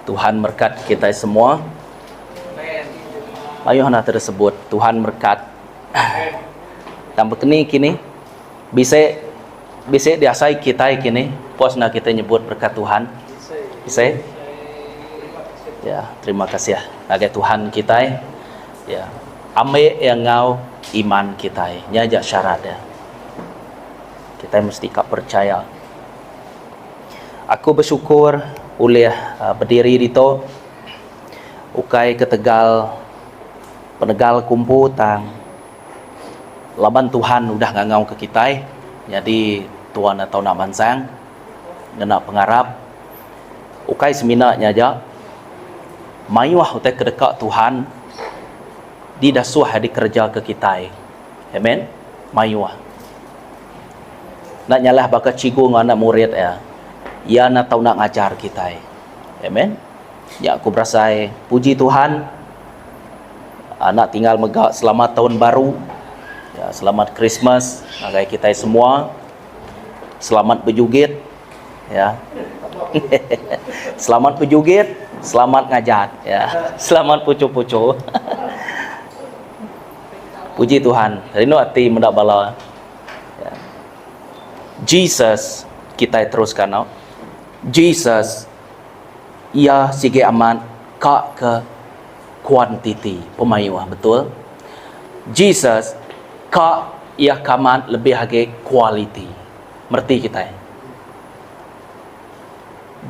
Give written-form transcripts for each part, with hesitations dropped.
Tuhan berkat kita semua. Ayuhna tersebut Tuhan berkat. Tambah kini bisa diasai kita kini posna kita nyebut berkat Tuhan. Bisa? Ya, terima kasih ya. Agai Tuhan kita ya. Ame yang ngau iman kita nyajak syarat ya. Kita mesti percaya. Aku bersyukur oleh berdiri di to ukai ke Tegal penegal kumpu tang laban Tuhan udah ngangau ke kita. Jadi Tuhan atau nak mansang nak pengarap ukai seminarnya aja mayuah utai kedekat Tuhan di dasuh di kerja ke kita. Amen. Mayuah nak nyalah bakal cigu dengan anak murid ya. Ya nak tahu nak ngajar kita. Amen. Ya aku berasa puji Tuhan. Nak tinggal megak selamat tahun baru. Ya, selamat Christmas bagi kita semua. Selamat berjugit ya. Selamat berjugit, selamat ngajar ya. Selamat pucu-pucu. Puji Tuhan. Rino hati mendak bala. Ya. Jesus kita teruskan now. Jesus ia sige aman ka ke kuantiti pemayuah betul. Jesus ka ia kaman lebih hage quality. Merti kita.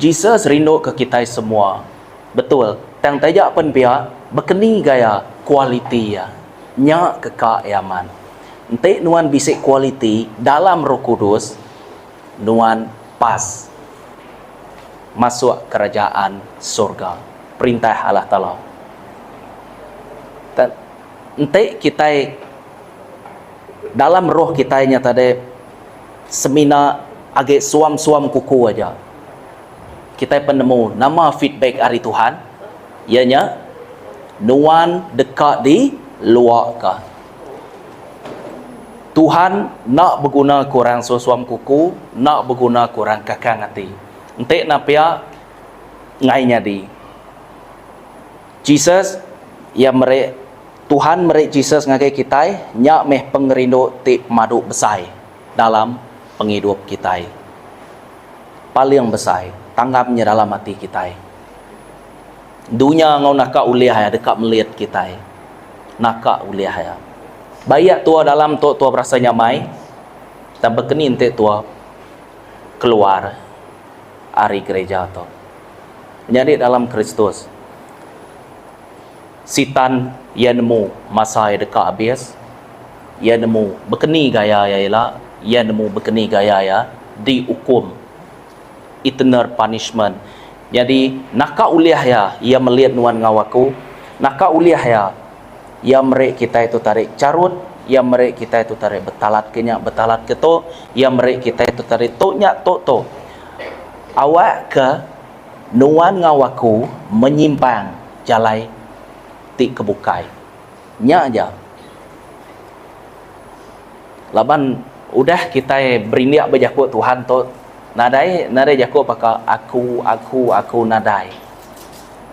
Jesus rindu ke kita semua. Betul. Tang tajak pun pia berkeni gaya quality ya. Nya ke ka aman. Ente nuan bisik quality dalam Roh Kudus nuan pas masuk kerajaan surga. Perintah Allah Ta'ala. Ente kita dalam roh kita tadi semina agak suam-suam kuku aja. Kita penemu nama feedback hari Tuhan. Ianya nuan dekat di luar ka. Tuhan nak berguna kurang suam kuku, nak berguna kurang kakang hati. Ente napia ngainya di Jesus ya merek Tuhan merek Jesus ngagai kita nyak meh pengerindo tip madu besar dalam penghidup kita. Paling besar tanggapnya dalam hati kita. Dunia ngau nakak uliah ya dekat melihat kita. Nakak uliah ya. Bayak tua dalam tua berasa nyamai. Dan berkeni ente tua keluar hari gereja tu. Jadi dalam Kristus Sitan ia nemu masa yang dekat habis. Ia nemu berkeni gaya ya ialah ia nemu berkeni gaya ya dihukum eternal punishment. Jadi nakak uliah ya ia melihat nuan ngawaku. Nakak uliah ya ia merek kita itu tarik carut. Ia merek kita itu tarik betalat kenyak betalat keto. Ia merek kita itu tarik toknya to. Awak ke nuan ngawaku menyimpang jalai ti kebukai nya aja laban udah kita berindiak berjakut Tuhan tu nadai jakut pakai aku nadai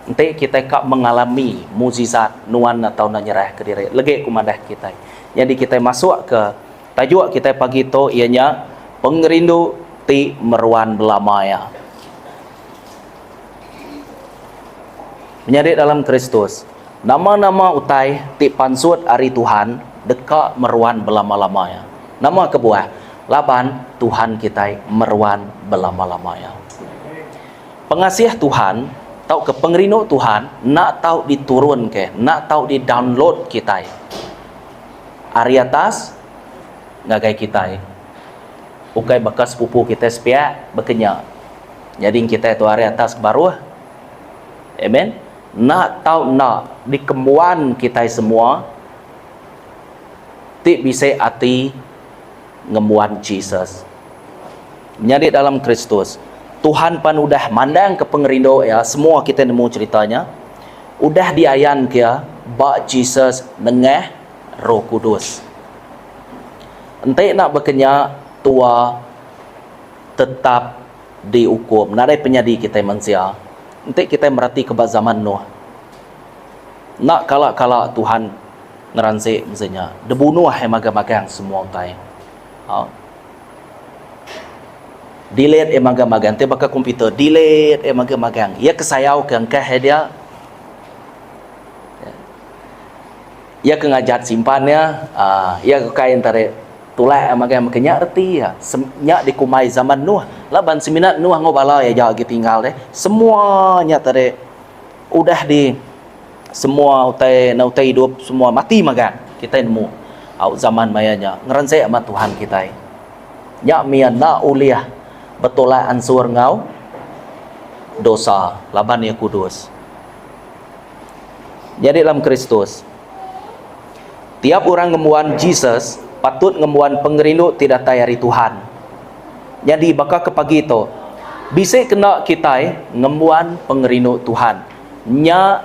nanti kita kak mengalami mukjizat nuan atau nak nyerah ke diri lagi kumadah kita. Jadi kita masuk ke tajuk kita pagi tu ianya pengerindu ti meruan belamaya. Menjadi dalam Kristus. Nama-nama utai ti pansut ari Tuhan dekat meruan belama-lamanya. Nama kebuah laban Tuhan kita meruan belama-lamanya. Pengasih Tuhan tahu ke pengerindu Tuhan nak tahu diturun ke, nak tahu di download kita. Ari atas ngagai kita. Ukai bekas pupu kita sepia bekenya. Jadi kita itu hari atas baru. Amen. Nak tahu nak di kemuan kita semua ti bisa hati ngemuan Jesus. Menjadi dalam Kristus. Tuhan pan udah mandang ke pengerindo ya semua kita nemu ceritanya. Udah diayan kia ba Jesus nengah Roh Kudus. Ente nak berkenya tua tetap dihukum. Nadai penyadi kita manusia. nanti kita merhati ke zaman Nuh. Nak kala Tuhan ngeransik misalnya debunuh magang-magang semua utai. Delete magang-magang te bakal komputer delete magang-magang. Ia kesayau ke angkah dia. Ia kengajat simpannya, ia kain tarik tulai magang makanya erti ya. Nya dikumai zaman Nuh. Laban seminat Nuh ngobala ya jauh tinggal deh. Semuanya tarik udah di semua utai hidup semua mati magang. Kita nemu zaman mayanya ngeransik sama Tuhan kita. Nya mian na uliah betulah ansur ngau dosa laban ya kudus. Jadi dalam Kristus tiap orang ngemuan Jesus patut ngemuan pengerindu tidak tayari Tuhan. Jadi bakal ke pagi itu bisa kena kita ngemuan pengerindu Tuhan. Nya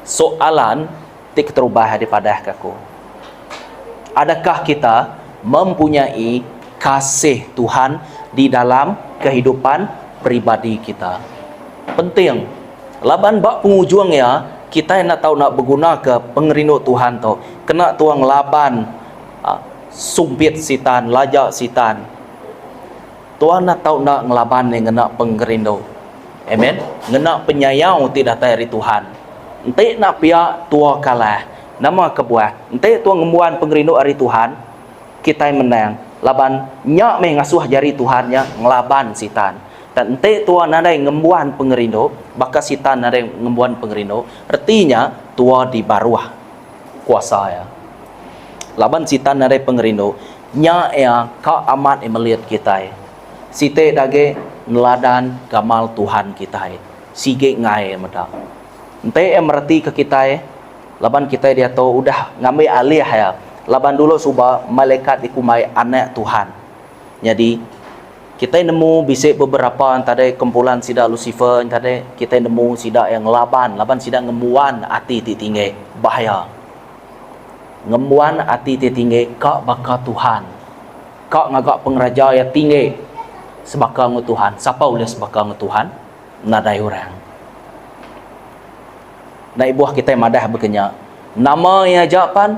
soalan tik terubah daripada kaku. Adakah kita mempunyai kasih Tuhan di dalam kehidupan pribadi kita? Penting. Laban bak pengujung ya, kita nak tahu nak berguna ke pengerindu Tuhan tu. Kena tuang laban sumpit sitan, lajak sitan. Tuhan nak tahu nak ngelaban yang kena pengerindu. Amen. Ngena penyayang tidak tayari Tuhan. Ente nak pihak tua kalah. Nama kebuah. Ente tuang ngemuan pengerindu hari Tuhan. Kita menang. Laban nyak mengasuh jari Tuhannya ngelaban sitan. Dan ente tua nadai ngembuan pengerindu, baka sitan nadai ngembuan pengerindu, artinya tua di baruah kuasa ya. Laban sitan nadai pengerindu, nya ya ka amat melihat kita. Site dage neladan gamal Tuhan kita. Sige ngai mata. Ente merti ke kita laban kita dia tahu udah ngambil alih ya. Laban dulu subah malaikat ikumai anak Tuhan. Jadi kita nemu bisa beberapa antara kumpulan sida Lucifer, antara kita nemu sida yang laban sida ngemuan hati tinggi bahaya. Ngemuan hati tinggi kak baka Tuhan. Kak ngagak pengraja ya tinggi sebaka nge Tuhan. Siapa boleh sebaka nge Tuhan? Nadai orang. Nah ibuah kita madah begenya. Nama yang jawapan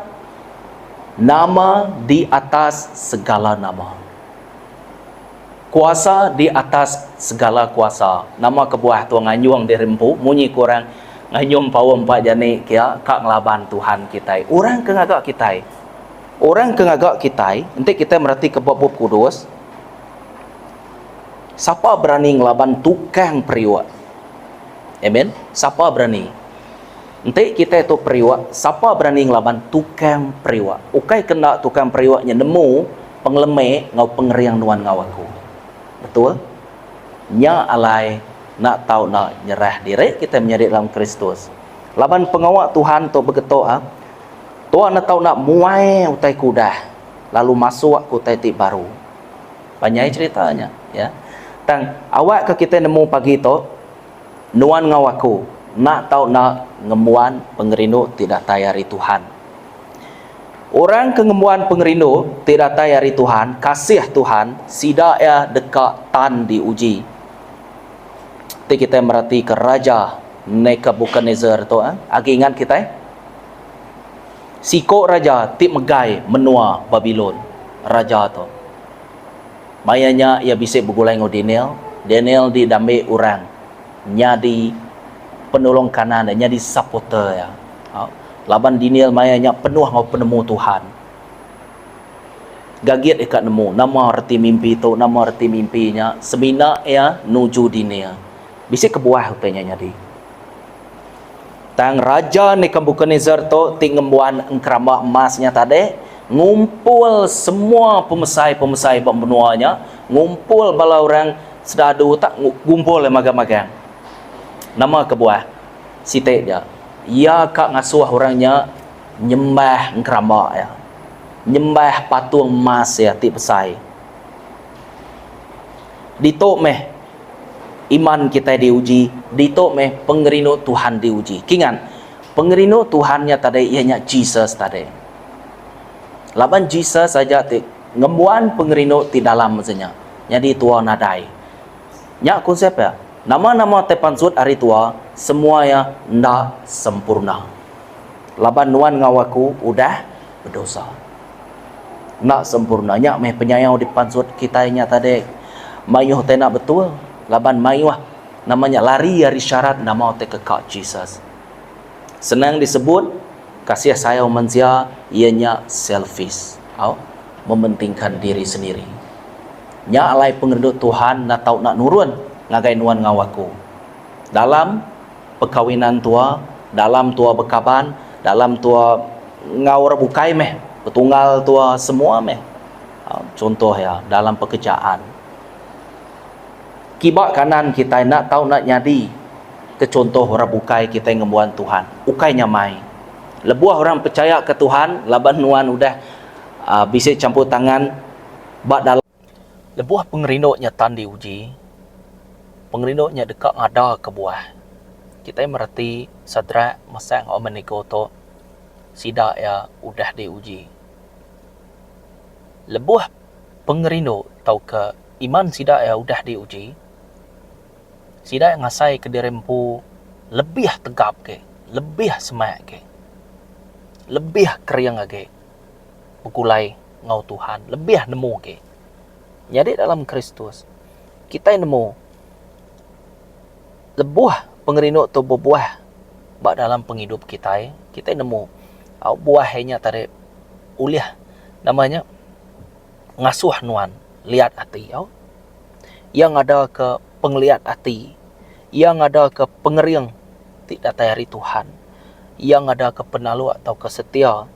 nama di atas segala nama. Kuasa di atas segala kuasa. Nama kebuah tuang nganyuang di rempu. Munyi kurang nganyuang pawam pak jani kia kak ngelaban Tuhan kita. Orang kengagak kita. Orang kengagak kita. Nanti kita merhati kebab kudus. Siapa berani ngelaban tukang periwak? Amen. Siapa berani? Nanti kita itu periwak. Siapa berani ngelaban tukang periwak? Ukai kena tukang periwaknya nemu pengleme ngau pengeriang nuan ngawaku. Betul? Nya alai nak tahu nak nyerah diri kita menjadi dalam Kristus. Laban pengawak Tuhan tu begitu Tuhan nak tahu nak muai utai kuda lalu masuk utai tip baru. Banyak ceritanya ya. Tang awak ke kita nemu pagi tu nuan ngawaku nak tahu nak ngemuan pengerindu tidak tayari Tuhan. Orang kengemuan pengerindu tidak tayari Tuhan, kasih Tuhan, sida ya dekat tan diuji. Nanti kita merhati ke Raja Nebukadnezar tu, agi ingat kita? Siko Raja tip megai menua Babylon, Raja tu. Mayanya ia bisa bergulai dengan Daniel didamai orang, nyadi penolong kanan dan nyadi supporter ya. Laban Daniel mayanya penuh ngau penemu Tuhan. Gagiat ikat nemu nama arti mimpi tu, nama arti mimpinya semina ya nuju Daniel. Bisa kebuah utanya nyadi. Tang Raja Nebukadnezar tu tingembuan engkrama emasnya tadi ngumpul semua pemesai-pemesai benuanya, ngumpul bala orang sedadu tak ngumpul magang-magang. Nama kebuah site dia. Ia kak ngasuh orangnya nyembah engkrama ya. Nyembah patung emas ya ti pesai. Ditok meh iman kita diuji, ditok meh pengerindu Tuhan diuji. Kingan pengerindu Tuhannya tadi ianya Jesus tadi. Laban Jesus saja ti ngembuan pengerindu di dalam maksudnya. Jadi tua nadai. Nya konsep ya. Nama-nama te pansut hari tua semuanya ndak sempurna. Laban nuan ngawaku udah berdosa. Nak sempurnanya meh penyayang di pansut kitanya tadi. Mayuh te nak betul. Laban mayuh namanya lari dari syarat nama te kekak Jesus. Senang disebut kasih sayang manusia ianya selfish. Mementingkan diri sendiri. Nya alai pengendut Tuhan nak tahu nak nurun ngagai nuan ngawaku. Dalam perkawinan tua, dalam tua bekaban, dalam tua ngawar bukai meh, petunggal tua semua meh. Contoh ya, dalam pekerjaan. Kibak kanan kita nak tahu nak nyadi ke contoh orang bukai kita ngembuan Tuhan. Ukai nyamai. Lebuah orang percaya ke Tuhan, laban nuan udah bisa campur tangan bak dalam lebuah pengerindoknya tan diuji. Pengerindoknya dekat ada ke buah. Kita mereti Sadrak, Mesak, Abednego to sidak ya udah diuji. Lebuah pengerindok tau ke iman sidak ya udah diuji. Sidak ngasai ke dirempu lebih tegap ke, lebih semak ke, lebih keriang ke, bekulai ngau Tuhan, lebih nemu ke. Jadi dalam Kristus kita nemu lebuah pengerindok tu berbuah bak dalam penghidup kita nemu buahnya tadi uliah namanya ngasuh nuan lihat hati yang ada ke penglihat hati, yang ada ke pengeriang tidak tayari Tuhan, yang ada ke penalu atau kesetia,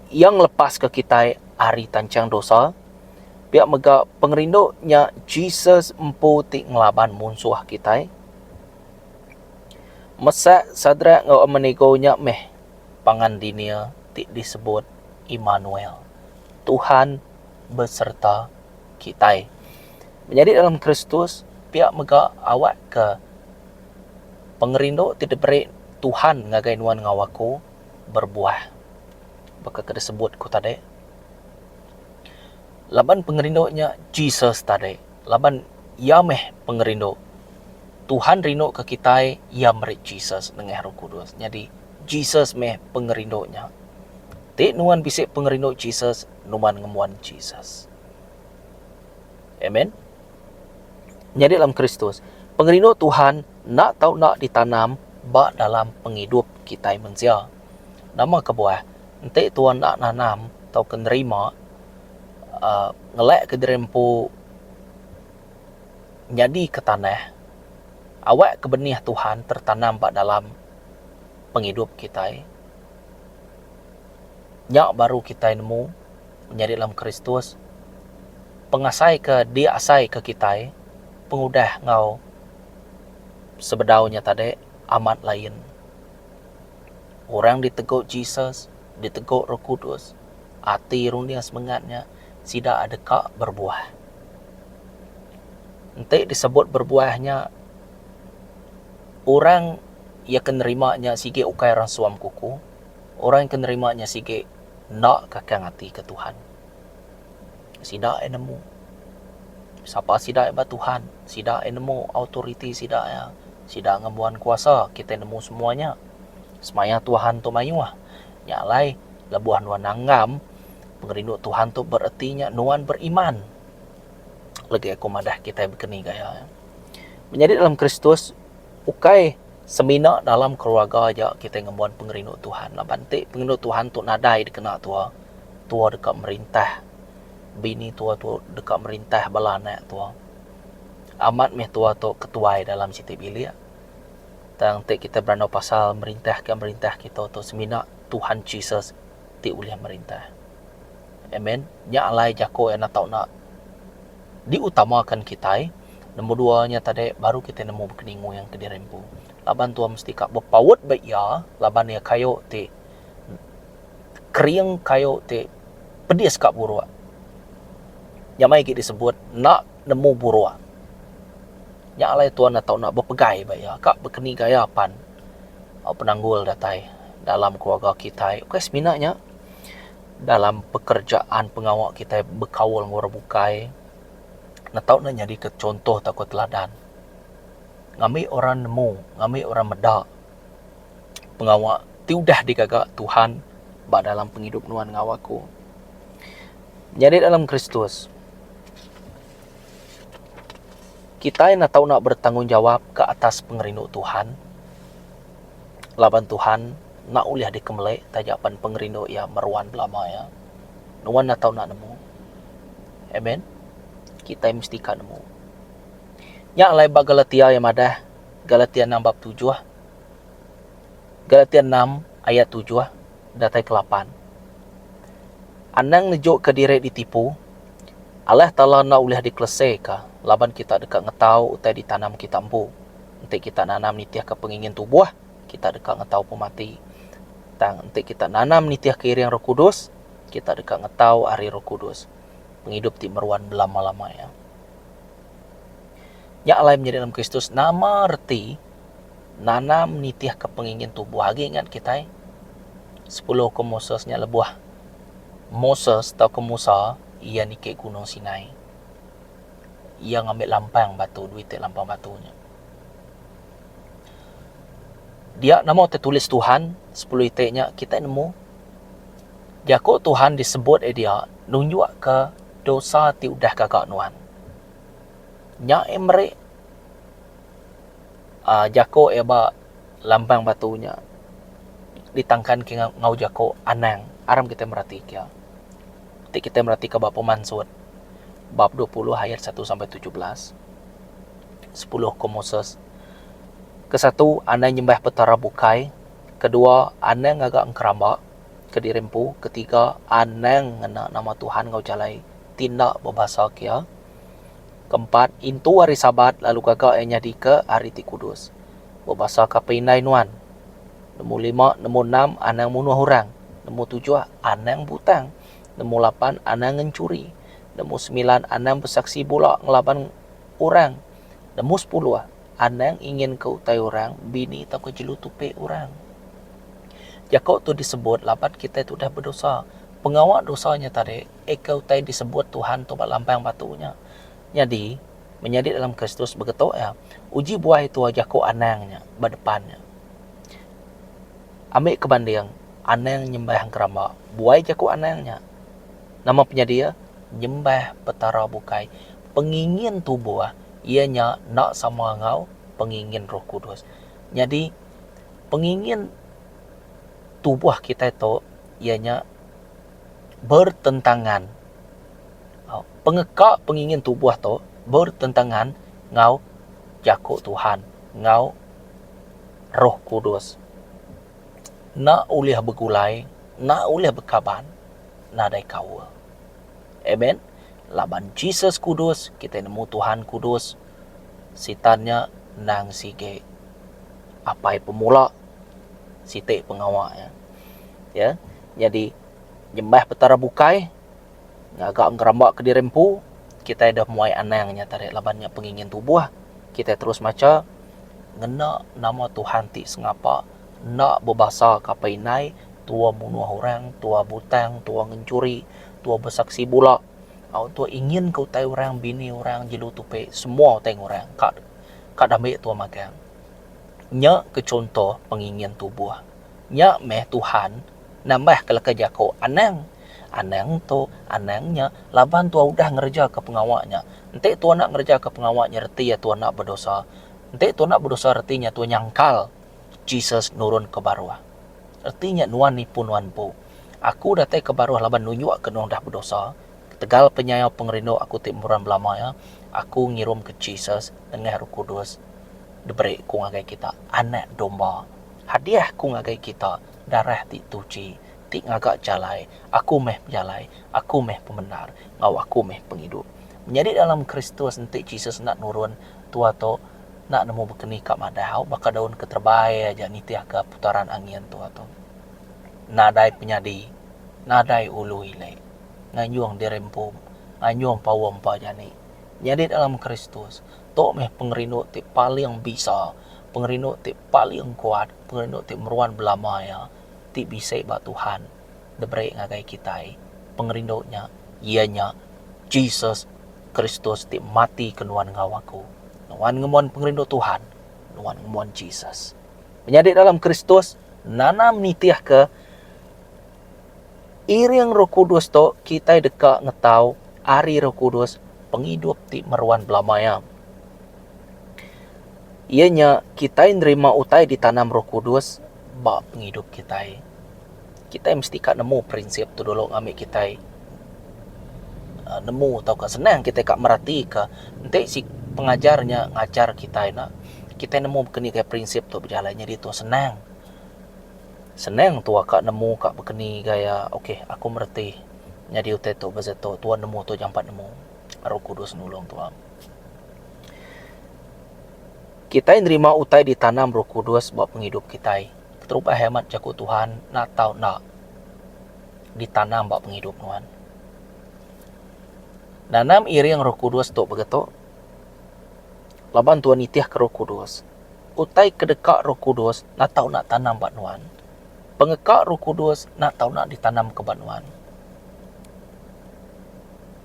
yang lepas ke kita hari tancang dosa. Pihak mega pengerindoknya Jesus empu ti ngelaban musuh kita. Mesak Sadrak ngau Abednego nya meh pangan dinia ti disebut Immanuel. Tuhan beserta kita. Menjadi dalam Kristus pihak mega awak ke pengerindok ti diberi Tuhan ngagai nuan ngawaku berbuah. Baka disebut ku tadi. Laban pengerindoknya Jesus tadi. Laban yameh pengerindok. Tuhan rindu ke kita ia merit Jesus dengan Roh Kudus. Jadi Jesus meh pengerindoknya. Tik nuan bisik pengerindok Jesus, nuan ngemuan Jesus. Amen. Jadi dalam Kristus, pengerindok Tuhan nak tahu nak ditanam bak dalam penghidup kita manusia. Nama kebuah. Entik Tuhan nak nanam atau kenerima ngelak ke dirempu jadi ke tanah awak ke benih Tuhan tertanam bak dalam penghidup kita nyak baru kita nemu menjadi dalam Kristus pengasai ke dia asai ke kita pengudah ngau sebedaunya tadi amat lain orang ditegur Jesus, ditegur Roh Kudus, hati rundia semangatnya tidak ada kak berbuah. Nanti disebut berbuahnya orang yang kenerimanya sige ukai orang suam kuku, orang yang kenerimanya sige nak kakang hati ke Tuhan. Sidak nemu. Siapa sidak ba Tuhan? Sidak nemu autoriti sidak ya. Sidak ngembuan kuasa kita nemu semuanya. Semaya Tuhan tu mayuah. Nyalai lebuah nuan nanggam pengerinduk Tuhan tu berartinya nuan beriman. Lagi aku madah kita berkeni gaya. Menjadi dalam Kristus, ukai semina dalam keluarga aja kita ngembuan pengerinduk Tuhan. Lah bantik pengerinduk Tuhan tu nadai dikena tua. Tua dekat merintah. Bini tua tu dekat merintah balanak tua. Amat meh tua tu ketuai dalam siti bilik. Tang kita berandau pasal merintah kita tu semina Tuhan Jesus ti uliah merintah. Amen. Nya alai jako yang nak tahu nak diutamakan kita. Nombor duanya tadi baru kita nemu berkeningu yang ke dirempu. Laban tua mesti kak berpawat baik ya. Laban ya kayo ti kering kayo ti pedis kak buruk. Yang mai kita disebut nak nemu buruk. Nya alai tuan nak tahu nak berpegai baik ya. Kak berkeni gaya pan. Penanggul datai dalam keluarga kita. Okey seminanya dalam pekerjaan pengawal kita berkawal ngora bukai nak tahu nak jadi ke contoh takut teladan ngami orang nemu, ngami orang medak pengawak ti udah digagak Tuhan ba dalam penghidup nuan ngawaku. Jadi dalam Kristus kita yang tahu nak bertanggung jawab ke atas pengerindu Tuhan. Laban Tuhan nak uliah dikemelek tajapan pengerindu ya meruan belama ya. Nuan nak tahu nak nemu. Amen. Kita mesti kan nemu. Nya alai ba Galatia yang ada Galatia 6 bab 7. Galatia 6 ayat 7 datai ke-8. Anang nejuk ke diri ditipu, Allah Ta'ala nak uliah dikelesai ka, laban kita dekat ngetau utai ditanam kita empu. Nanti kita nanam nitiah ke pengingin tubuh, kita dekat ngetau pemati. Nanti kita nanam nitiah ke iriang Roh Kudus, kita dekat ngetau hari Roh Kudus. Penghidup ti meruan belama-lama ya. Ya alai menjadi dalam Kristus, nama reti nanam nitiah ke pengingin tubuh. Lagi ingat kita 10 hukum Mosesnya lebuah. Moses atau ke Musa, ia nikik gunung Sinai. Ia ngambil lampang batu, duit lampang batunya. Dia nama tertulis Tuhan, 10 itiknya kita nemu. Jako Tuhan disebut dia, nunjuk ke dosa ti udah kagak nuan. Nya emre jako eba lampang batunya ditangkan ke ngau jako anang. Aram kita merhati kia. Kita merhati ke bab Pemansur bab 20 ayat 1 sampai 17. 10 hukum Moses. Kesatu, anda nyembah petara bukai. Kedua, anda ngagak engkeramba kedirempu. Ketiga, anda ngena nama Tuhan ngau jalai tindak berbahasa kia. Keempat, intu hari Sabat lalu gagak yang jadi ke hari ti kudus. Berbahasa kapainai nuan. Nombor 5, nombor 6, anda munuh orang. Nombor 7, anang butang. Nombor 8, anang mencuri. Nombor 9, anang bersaksi pula ngelaban orang. Nombor 10, anang ingin kau utai orang, bini atau kejelutupe orang. Jakau tu disebut, lapan kita itu dah berdosa. Pengawak dosanya tadi, kau utai disebut Tuhan tu lampang batunya. Jadi, menjadi dalam Kristus begitu ya. Uji buah itu jakau anangnya, berdepannya. Ambil kebanding, anang nyembah keramba, buai jaku anangnya. Nama penyedia, nyembah petara bukai. Pengingin tubuh, ianya nak sama ngau, pengingin Roh Kudus. Jadi, pengingin tubuh kita itu, ianya bertentangan. Pengekak pengingin tubuh itu, bertentangan ngau jaku Tuhan, ngau Roh Kudus. Nak uliah begulai, nak uliah bekaban, nadai kau. Amen. Laban Jesus kudus, kita nemu Tuhan kudus. Sitannya nang sige. Apai pemula, site pengawak ya. Ya. Jadi nyembah petara bukai, ngagak ngerambak ke dirempu, kita dah muai anangnya tarik labannya pengingin tubuh. Kita terus maca ngena nama Tuhan ti sengapa nak berbahasa kapainai, tua bunuh orang, tua butang, tua ngencuri, tua bersaksi pula. Tua ingin kau tai orang, bini orang, jelu tupe, semua tai orang. Kak ambil tua makan. Nya ke contoh pengingin tubuh. Nya meh Tuhan, nambah kalau kerja kau anang. Anang tu, anangnya, laban tua udah ngerja ke pengawaknya. Nanti tua nak ngerja ke pengawaknya, reti ya tua nak berdosa. Nanti tua nak berdosa, retinya tua nyangkal Jesus nurun ke bawah. Artinya nuan ni pun nuan pu. Aku datang ke bawah laban nunjuk ke nuan dah berdosa. Tegal penyayang pengerindu aku timuran belama ya. Aku ngirum ke Jesus dengan Roh Kudus. Diberi ku ngagai kita anak domba. Hadiah ku ngagai kita darah ti tuci. Ti ngagak jalai. Aku meh jalai. Aku meh pembenar. Ngau aku meh penghidup. Menjadi dalam Kristus nanti Jesus nak nurun tua to nak nemu berkeni kat madau bakal daun keterbaik aja nitiah ke putaran angin tu atau nadai penyadi nadai ulu ile nganyuang dirempum nganyuang pawam pajani. Jadi dalam Kristus tok meh pengerindu ti paling bisa, pengerindu ti paling kuat, pengerindu ti meruan belamaya ti bisa ba Tuhan diberi ngagai kita pengerindunya ianya Jesus Kristus ti mati kenuan ngawaku. Wan ngemuan pengerindu Tuhan, nuan ngemuan Jesus. Menjadi dalam Kristus nanam nitiah ke iring Roh Kudus to kita dekat ngetau ari Roh Kudus penghidup ti meruan belamaya. Ianya kita nerima utai ditanam Roh Kudus bak penghidup kita. Kita mesti kak nemu prinsip tu dulu ngambil kita. Nemu tau kak senang kita kak merhati ke nanti si pengajarnya ngajar kita nak kita nemu begini kayak prinsip tu berjalannya dia tu senang tu kak nemu kak begini gaya okey aku merti jadi utai tu bezeto tuan nemu tu jampat nemu Roh Kudus nulung tuan kita nerima utai ditanam Roh Kudus buat penghidup kita terubah hemat jaku Tuhan nak tahu nak ditanam buat penghidup tuan. Nanam iring Roh Kudus tu begitu. Laban tuan nitiah ke Roh Kudus. Utai kedekat Roh Kudus nak tahu nak tanam bat nuan. Pengekak Roh Kudus nak tahu nak ditanam ke bat nuan.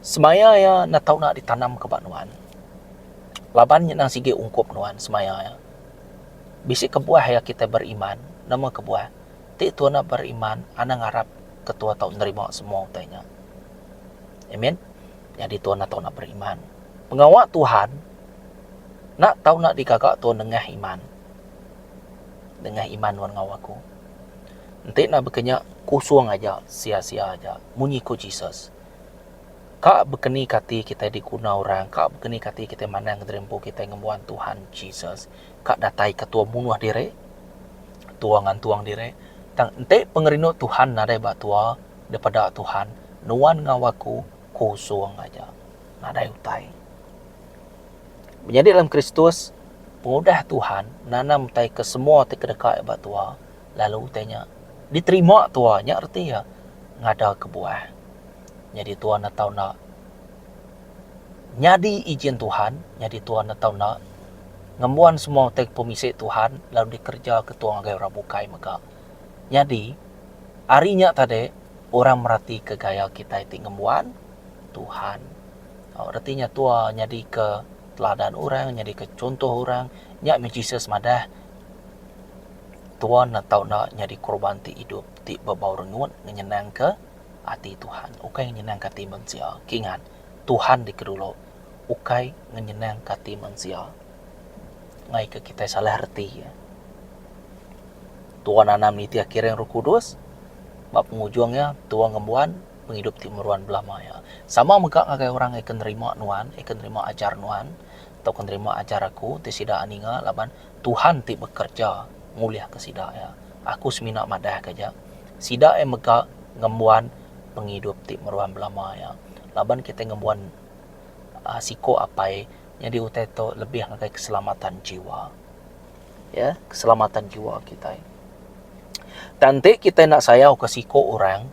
Semaya ya nak tahu nak ditanam ke bat nuan. Laban nang sige ungkup nuan semaya ya. Bisik kebuah ya kita beriman. Nama kebuah. Tik tuan nak beriman, ana ngarap ketua tahu nerima semua utainya. Amin. Jadi tuan nak tahu nak beriman. Pengawak Tuhan nak tahu nak dikagak tuan dengah iman. Dengah iman tuan ngawaku. Nanti nak berkenyak kusuang aja, sia-sia aja. Munyi ku Jesus. Kak berkeni kati kita dikuna orang. Kak berkeni kati kita manang derempu kita ngemuan Tuhan Jesus. Kak datai ketua munuh diri. Tuangan tuang diri. Nanti pengerino Tuhan nadai bak tua daripada Tuhan. Nuan ngawaku kosong aja. Nadai utai. Menjadi dalam Kristus, pengudah Tuhan, nanam utai ke semua utai kedekat ibat tua. Lalu utainya, diterima tuanya arti ya, ngada kebuah. Jadi Tuhan nak tahu nak, nyadi izin Tuhan, jadi Tuhan nak tahu nak, ngembuan semua utai pemisik Tuhan, lalu dikerja ke Tuhan agai orang bukai maka. Jadi, harinya tadi, orang merhati ke gaya kita itu ngembuan, Tuhan. Artinya tua jadi ke teladan orang, jadi ke contoh orang, nyak me Jesus madah. Tuan nak tahu nak jadi korban ti hidup ti babau rengut nyenang ke hati Tuhan. Ukai nyenang ke hati manusia. Kingan Tuhan dikedulo. Ukai nyenang ke hati manusia. Ngai ke kita salah arti ya. Tuan nanam niti akhirnya Roh Kudus. Bab pengujungnya Tuan ngembuan penghidup ti meruan belamaya. Sama megak ngagai orang akan nerima nuan, akan nerima ajar nuan, atau akan nerima ajar aku, ti sida aninga, laban Tuhan ti bekerja, nguliah ke sida ya. Aku semina madah kaja. Sida megak ngembuan penghidup ti meruan belamaya. Laban kita ngembuan siko apai, jadi utai to lebih ngagai keselamatan jiwa. Ya, keselamatan jiwa kita. Nanti kita nak sayau ke siko orang,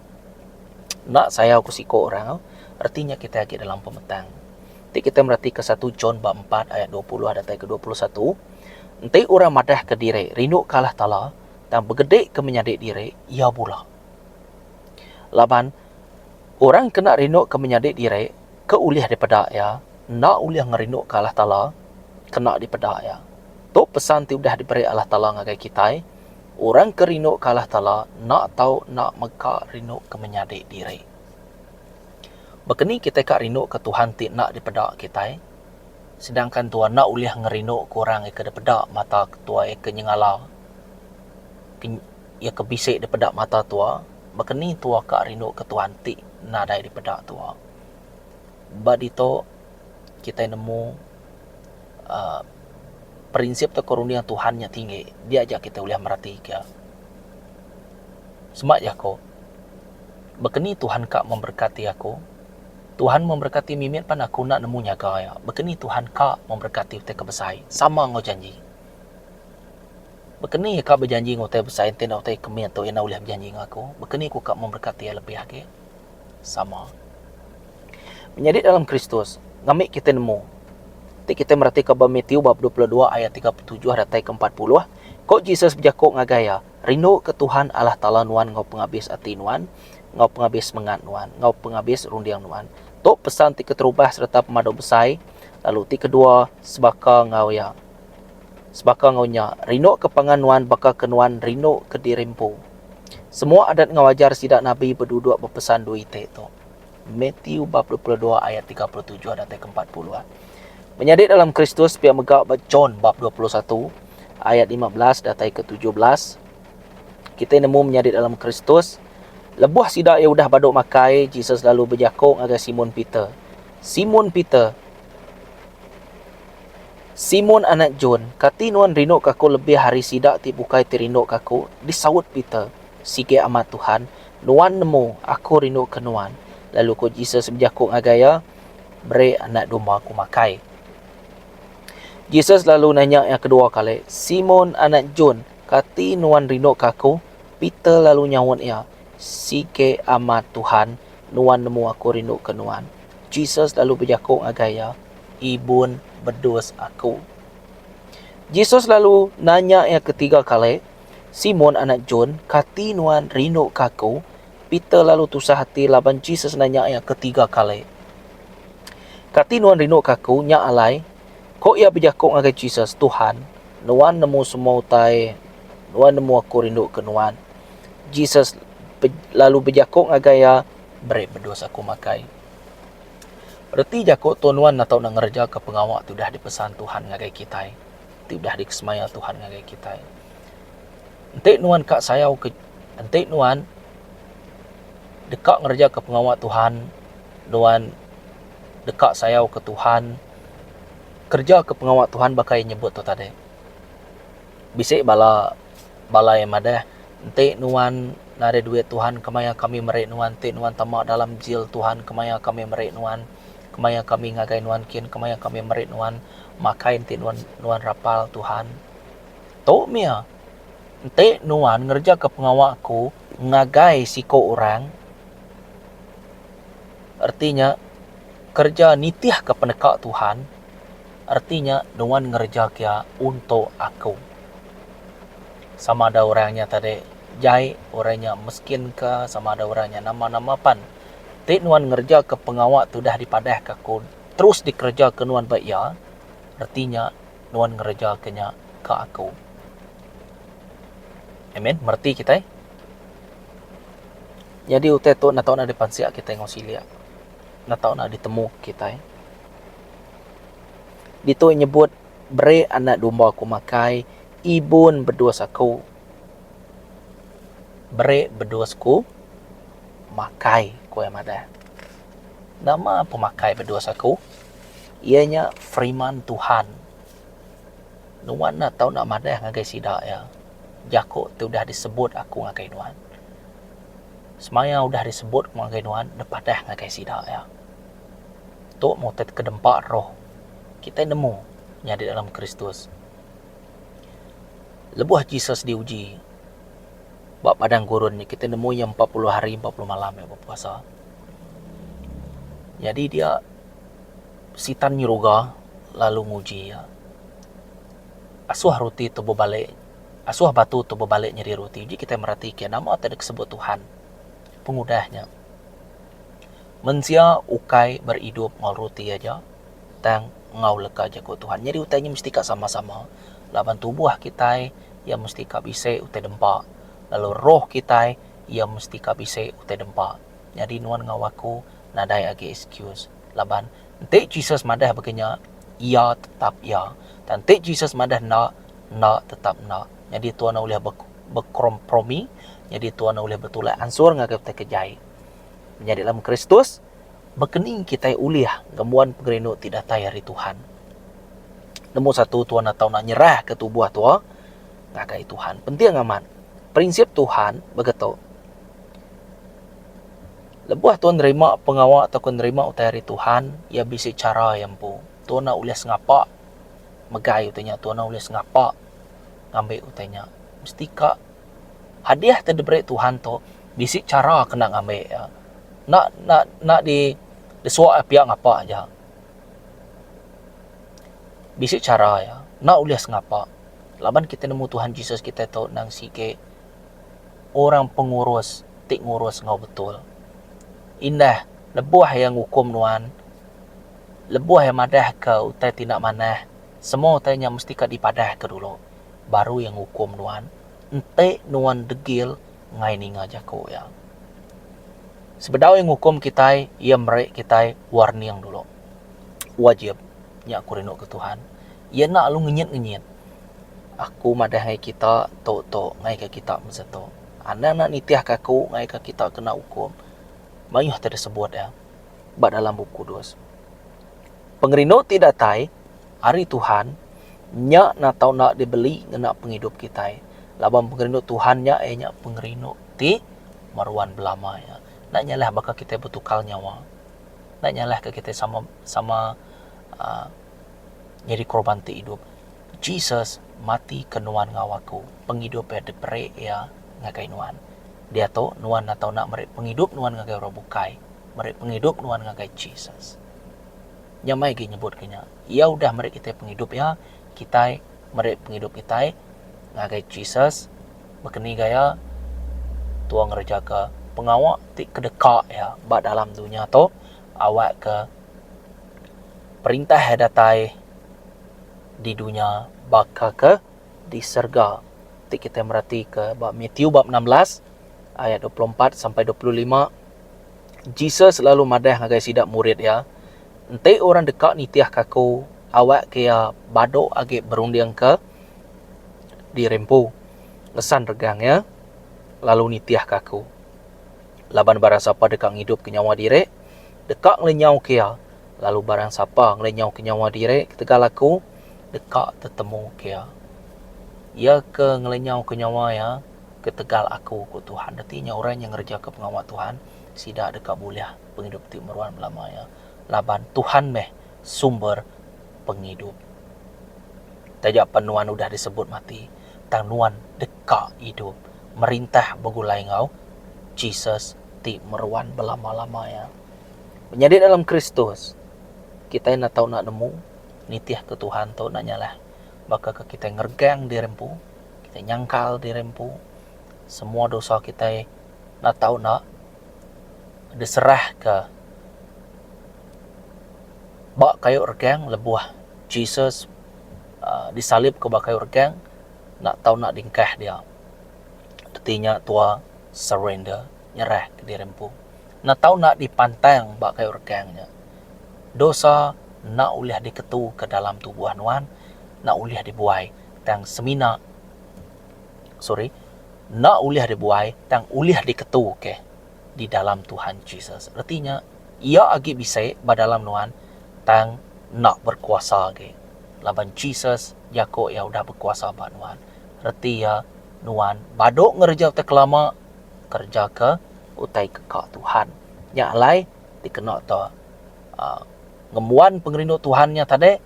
nak saya aku siko orang, artinya kita lagi dalam pemetang. Nanti kita merhati ke 1 John bab 4 ayat 20 ada ke 21. Nanti orang madah ke diri, rindu kalah tala, dan bergedek ke menyadik diri, ia pula. Laban, orang kena rindu ke menyadik diri, ke uliah daripada ya, nak uliah ngerindu kalah tala, kena daripada ya. Tu pesan ti udah diberi Allah Ta'ala ngagai kita, orang ke rindu kalah tala, nak tahu nak meka rindu ke menyadik diri. Begini kita kak rindu ke Tuhan ti nak dipedak kita. Sedangkan Tuhan nak uliah ngerindu kurang ke dipedak mata tua ke nyengala. Ya ke bisik dipedak mata tua. Begini tua kak rindu ke Tuhan ti nadai dipedak tua. Bad itu kita nemu prinsip tu karunia Tuhannya tinggi. Dia ajak kita uliah merhati ke. Semak ya ko. Begini Tuhan kak memberkati aku. Tuhan memberkati mimit pan aku nak nemu nyaga ya. Begini Tuhan kak memberkati utai kebesai. Sama ngau janji. Begini kak berjanji ngau utai besai. Tena utai kemian tu ena uliah berjanji ngaku. Begini ku kak memberkati ya lebih lagi. Sama. Menjadi dalam Kristus. Ngamik kita nemu. Kita merhati ke Matthew bab 22 ayat 37 datai ke 40. Kok Jesus berjakuk ngagaya. Rindu ke Tuhan Allah Ta'ala nuan ngau penghabis hati nuan. Ngau penghabis mengat nuan. Ngau penghabis rundiang nuan. Tok pesan ti keterubah serta pemadu besai. Lalu ti kedua sebaka ngau ya. Sebaka ngaunya, rino ke panganuan baka kenuan rino ke dirimpu. Semua adat ngawajar sidak Nabi berduduk berpesan dua ite tu. Matthew bab 22 ayat 37 dan 40. Menyadik dalam Kristus pihak megak John bab 21 ayat 15 dan ke-17. Kita nemu menyadik dalam Kristus. Lebuh sidak yang udah baduk makai, Jesus lalu berjakong agar Simon Peter. Simon anak John, kati nuan rinuk kaku lebih hari sidak ti bukai ti rinuk kaku. Disawut Peter, sige amat Tuhan, nuan nemu aku rinuk ke nuan. Lalu ko Jesus berjakong agaya, beri anak domba aku makai. Jesus lalu nanya yang kedua kali, Simon anak John, kati nuan rinuk kaku. Peter lalu nyawut ia, sige amat Tuhan, nuan nemu aku rinuk ke nuan. Jesus lalu berjakong agaya, ibun berdos aku. Jesus lalu nanya yang ketiga kali, Simon anak John, kati nuan rinuk kaku. Peter lalu tusah hati laban Jesus nanya yang ketiga kali, kati nuan rinuk kaku, nyak alai. Kok ia berjakong agak Jesus, Tuhan, nuan nemu semua utai, nuan nemu aku rinuk ke nuan. Jesus lalu berjakong agaya, beri berdosa aku makai. Berarti jakok tuan-nuan nak tahu nak ngerja ke pengawak tu dah dipesan Tuhan ngagai kita. Tu dah dikesemaya Tuhan ngagai kita. Entik nuan kak sayau ke entik nuan dekat ngerja ke pengawak Tuhan, nuan dekat sayau ke Tuhan. Kerja ke pengawak Tuhan bakai nyebut tu tadi. Bisik bala yang madah. Entik nuan nare duit Tuhan, kemaya kami merik nuan, entik nuan tamak dalam jil Tuhan, kemaya kami merik nuan. Kemaya kami ngagai nuan kin, kemaya kami merit nuan, makai entik nuan rapal Tuhan. Tok mia, entik nuan ngerja ke pengawakku, ngagai siko orang. Artinya, kerja nitiah ke penekak Tuhan. Artinya, nuan ngerja kia untuk aku. Sama ada orangnya tadi, jai, orangnya miskin ke, sama ada orangnya nama-nama pan. Tik nuan ngerja ke pengawak tu dah dipadah ke aku, terus dikerja ke nuan baik ya, artinya nuan ngerja kenya ke aku. Amen, merti kita. Jadi utai tu nak tahu nak dipansiak kita ngosilia, nak tahu nak ditemu kita. Dito nyebut beri anak domba aku makai, ibun berdosaku, beri berdosku makai ku yang ada. Nama pemakai berdosaku ianya firman Tuhan. Nuan nak tahu nak madah ngagai sidak ya. Jakok tu dah disebut aku ngagai nuan. Semaya udah disebut ngagai nuan, depadah ngagai sidak ya. Tok mau tet kedempak roh. Kita nemu nyadi dalam Kristus. Lebuh Jesus diuji. Bak padang gurun ni kita nemu yang 40 hari 40 malam ya berpuasa. Jadi dia sitan nyuruga lalu nguji ya. Asuh roti tu berbalik, asuh batu tu berbalik nyeri roti. Jadi kita merhatikan nama tak disebut Tuhan. Pengudahnya. Mensia ukai berhidup ngau roti aja, tang ngau leka jago Tuhan. Jadi utainya mesti kat sama-sama. Laban tubuh kita yang mesti kat bisik utai dempak. Lalu roh kita ia mesti kabise utai dempak. Jadi nuan ngawaku nadai agi excuse. Laban entik Jesus madah begenya, ia tetap ia. Dan entik Jesus madah nak tetap nak. Jadi tuan boleh berkompromi. Jadi tuan boleh betul ansur ngagai kita kejai. Menjadi dalam Kristus berkening kita uliah gemuan pengerinu tidak tay hari Tuhan. Nemu satu tuan atau nak nyerah ke tubuh tua ngagai Tuhan. Penting aman. Prinsip Tuhan begitu. Lebuh tuan nerima pengawak atau nerima utari Tuhan, ia bisa cara yang pu. Tuan nak ulas ngapa, megai utanya. Tuan nak ulas ngapa, ngambil utanya. Mesti kak hadiah terdebret Tuhan tu, bisa cara kena ngambil ya. Nak disuak pihak ngapa aja. Bisa cara ya. Nak ulas ngapa. Laban kita nemu Tuhan Yesus kita tahu nang sike orang pengurus, tik ngurus ngau betul. Indah, lebuah yang hukum nuan, lebuah yang madah ke utai tindak manah, Semua tanya mesti ka dipadah ke dulu. Baru yang hukum nuan. Ente nuan degil ngai ni ngajak ko ya. Sebedau yang hukum kita, ia merek kita warning dulu. Wajib nya aku rindu ke Tuhan. Ia nak lu ngenyit-ngenyit. Aku madahai kita tok ngai ke kita meseto. Anda nak nitiah kaku ngai ke kita kena hukum. Mayuh tadi sebut ya. Bak dalam buku dos. Pengerino tidak tai hari Tuhan nya nak tahu nak dibeli nak penghidup kita. Labang pengerino Tuhan nya nya pengerino ti maruan belama ya. Nak nyalah bakal kita bertukar nyawa. Nak nyalah ke kita sama jadi korban ti hidup. Jesus mati ke nuan ngawaku. Penghidup ya depre ya ngakai nuan. Dia to nuan nak tahu nak merek penghidup nuan ngakai orang bukai. Merek penghidup nuan ngakai Jesus. Nyamai ge nyebut kenya. Ya udah merek kita penghidup ya. Kita merek penghidup kita ngakai Jesus. Bekeni gaya tua ngerja ke pengawak ti kedekak ya. Bak dalam dunia to awak ke perintah datai di dunia bakal ke di surga. Ti kita merhati ke Matthew bab 16 ayat 24 sampai 25. Jesus selalu madah ngagai sidak murid ya. Ente orang dekat nitiah kaku awak kaya badok age berundiang ke di rempu. Lesan regang ya. Lalu nitiah kaku. Laban barang siapa dekat hidup ke nyawa direk, dekat ngelenyau kaya. Lalu barang siapa ngelenyau ke nyawa direk, ketegal aku dekat tetemu kaya. Ya ke ngelenyau ke nyawa ya, ketegal aku ku Tuhan. Artinya orang yang ngerja ke pengawal Tuhan, sidak dekat boleh penghidup ti meruan lama ya. Laban Tuhan meh sumber penghidup. Tajak penuan udah disebut mati. Tang nuan dekat hidup. Merintah begulai ngau. Jesus ti meruan belama-lama ya. Menjadi dalam Kristus. Kita nak tahu nak nemu. Nitiah ke Tuhan tu nak nyalah. Maka kita ngergang di rempu. Kita nyangkal di rempu. Semua dosa kita nak tahu nak diserah ke bak kayu regang lebuah Jesus disalib ke bak kayu regang nak tahu nak dingkah dia. Artinya tua surrender, nyerah ke di rempu. Nak tahu nak dipantang bak kayu regangnya. Dosa nak uliah diketu ke dalam tubuh nuan, nak uliah dibuai tang semina. Nak uliah dibuai tang uliah diketu ke di dalam Tuhan Jesus. Artinya ia agi bisa badalam nuan tang nak berkuasa ke. Laban Jesus jako ya udah berkuasa ba nuan. Arti ya nuan badok ngerja te kelama kerja ke utai ke Tuhan. Nya alai dikena to ngemuan pengerindu Tuhannya tadi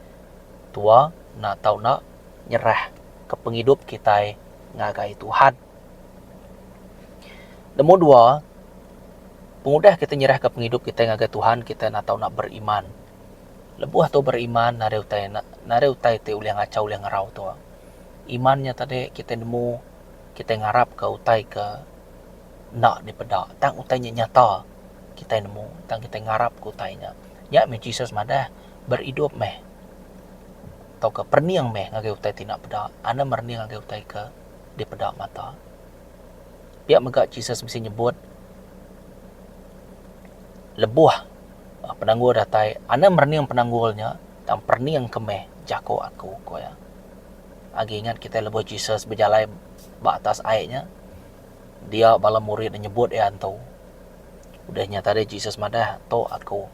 tua nak tahu nak nyerah ke penghidup kita ngagai Tuhan. Nombor dua, pengudah kita nyerah ke penghidup kita ngagai Tuhan, kita nak tahu nak beriman. Lebuah tu beriman nare utai te uliang acau uliang ngarau tu. Imannya tadi kita nemu kita ngarap ke utai ke nak dipedak. Tang utainya nyata kita nemu, tang kita ngarap ke utainya. Ya me Jesus madah berhidup meh. Tau ke perniang meh ngagai utai tidak pedak. Anda merniang ngagai utai ke di pedak mata. Biar megak Jesus mesti nyebut lebuah penanggul datai. Anda merniang penanggulnya dan perniang kemeh jako aku ko ya. Agi ingat kita lebuah Jesus berjalan batas airnya. Dia bala murid nyebut ya antau. Udahnya tadi Jesus madah to aku.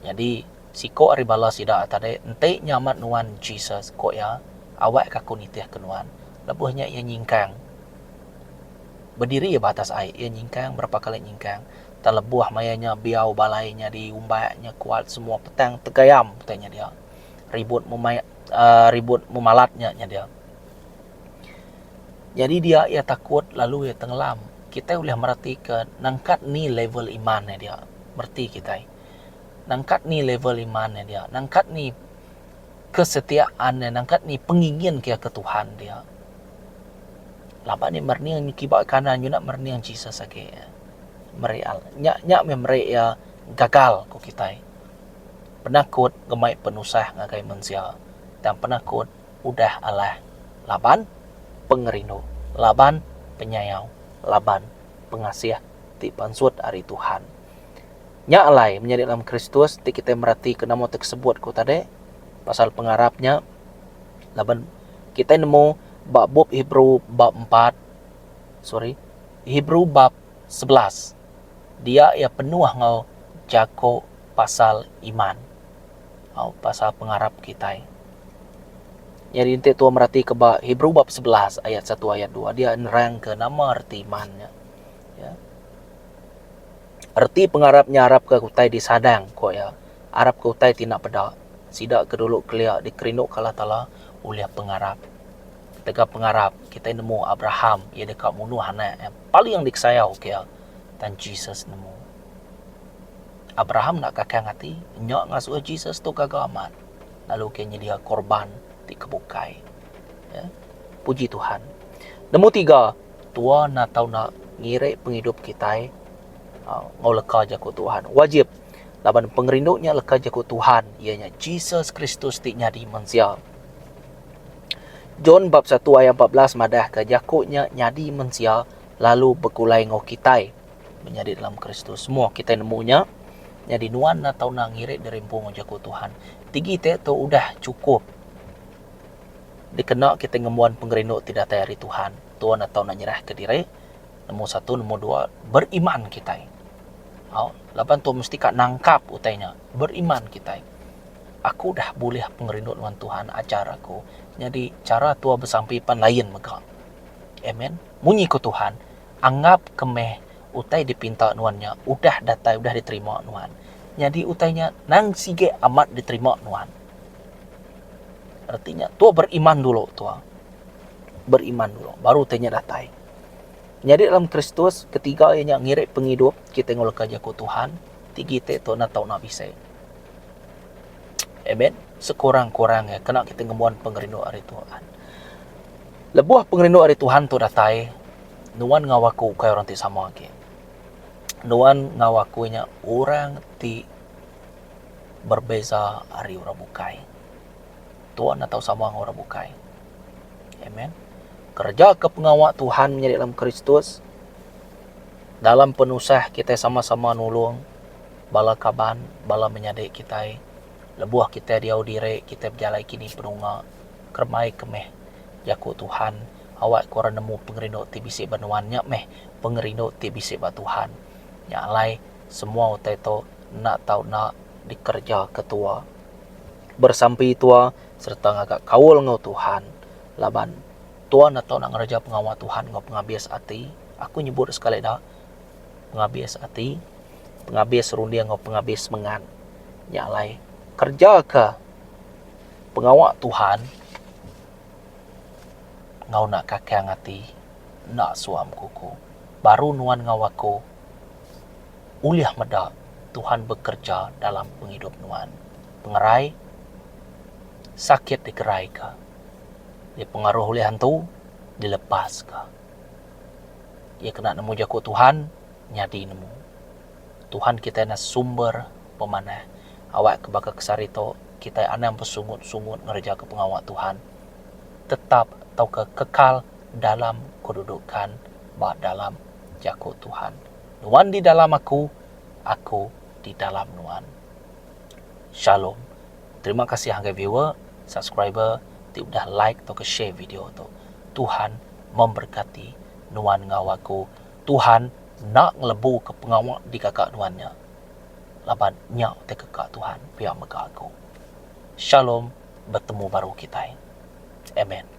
Jadi siko ari bala sida tadi ente nyamat nuan Jesus ko ya. Awak kaku nitiah kenuan. Lebuhnya ia nyingkang. Berdiri ya batas air, ia nyingkang berapa kali nyingkang. Tak lebuah mayanya biau balainya diumbaknya kuat semua petang tegayam petanya dia. Ribut memalatnya dia. Jadi dia ia takut lalu ia tenggelam. Kita boleh merhatikan nangkat ni level imannya dia. Merti kita. Nangkat ni level imannya dia. Nangkat ni kesetiaannya, nangkat ni pengingin ke Tuhan dia. Lapa ni merniang ni kibak kanan you nak merniang Jesus lagi. Mereal. Nyak memre ya gagal ko kita. Penakut gemai penusah ngagai manusia. dan penakut udah Allah laban pengerindu, laban penyayang, laban pengasih ti pansut ari Tuhan. Nya alai menjadi dalam Kristus ti kita merhati ke nama tersebut ko tadi pasal pengarapnya laban kita nemu bab Hebrew bab 4 Hebrew bab 11 dia ya penuh ngau jako pasal iman pasal pengarap kita. Jadi nanti tua merhati ke Hebrew bab 11 ayat 1 ayat 2 dia nerang ke nama arti imannya. Ya. Arti pengarapnya Arab ke kutai disadang ko ya. Arab ke kutai tidak pada sidak ke dulu kelia dikerinuk kala tala oleh pengarap. Ketika pengarap kita nemu Abraham ia dekat munuh anak yang paling yang diksayau ke dan Jesus nemu. Abraham nak kakang hati nyak ngasuh Jesus tu kagak amat. Lalu kenya dia korban di kebukai. Ya. Puji Tuhan. Nombor 3, tua nak tahu nak ngirek penghidup kita ngau leka jaku Tuhan. Wajib laban pengerinduknya leka jaku Tuhan ianya Jesus Kristus ti nyadi manusia. John bab 1 ayat 14 madah ke jakuknya nyadi manusia lalu berkulai ngau kita menjadi dalam Kristus. Semua kita nemunya jadi nuan na tahu nak ngirek dari ngau jaku Tuhan. Tigi tu udah cukup. Dikena kita ngemuan pengerinduk tidak tayari Tuhan. Tuhan atau nak nyerah ke diri. Nombor 1, nombor 2, beriman kita. Lapan tu mesti kat nangkap utainya. Beriman kita. Aku dah boleh pengerinduk dengan Tuhan ajar aku. Jadi cara tua bersampipan lain maka. Amen. Munyi ke Tuhan. Anggap kemeh utai dipinta nuannya. Udah datai, udah diterima nuan. Jadi utainya nang sige amat diterima nuan. Artinya tua beriman dulu tua. Beriman dulu baru tanya datai. Jadi dalam Kristus ketiga ianya ngirek penghidup kita ngolak jaku Tuhan. Tiga tu nak tahu nak bisa. Amen. Sekurang-kurangnya kena kita ngemuan pengerindu hari Tuhan. Lebuah pengerindu hari Tuhan tu datai. Nuan ngawaku kaya orang ti sama lagi. Nuan ngawakunya orang ti berbeza hari orang bukai. Tuhan atau sama orang bukai. Amen. Kerja ke pengawal Tuhan menjadi dalam Kristus. Dalam penusah kita sama-sama nulung. Bala kaban, bala menyadik kita. Lebuah kita diau diri, kita berjalan kini penunga. Kermai kemeh. Jaku Tuhan. Awak korang nemu pengerinduk ti bisik banuannya meh. Pengerinduk ti bisik ba Tuhan. Yang lain semua utai tu nak tahu nak dikerja ketua. Bersampai tua serta ngagak kawul ngau Tuhan. Laban Tuhan atau nak ngeraja pengawal Tuhan ngau pengabis hati. Aku nyebut sekali dah. Pengabis hati. Pengabis rundia ngau pengabis mengan. Nyalai. Kerja ke pengawal Tuhan. Ngau nak kakang hati. Nak suam kuku. Baru nuan ngau aku. Uliah medak. Tuhan bekerja dalam penghidup nuan. Pengerai. Sakit dikerai ke. Dia pengaruh oleh hantu. Dilepas ke. Ia kena nemu jaku Tuhan. Nyadi nemu. Tuhan kita na sumber pemanah. Awak kebaka kesari to. Kita anam bersungut-sungut ngerja ke pengawal Tuhan. Tetap atau kekal dalam kedudukan. Dalam jaku Tuhan. Nuan di dalam aku di dalam nuan. Shalom. Terima kasih hangga viewer, subscriber, udah like atau share video tu. Tuhan memberkati nuan ngawaku. Tuhan nak ngelebu ke pengawal di kakak nuannya. Laban nyak te kakak Tuhan pihak mega aku. Shalom, bertemu baru kita. Amen.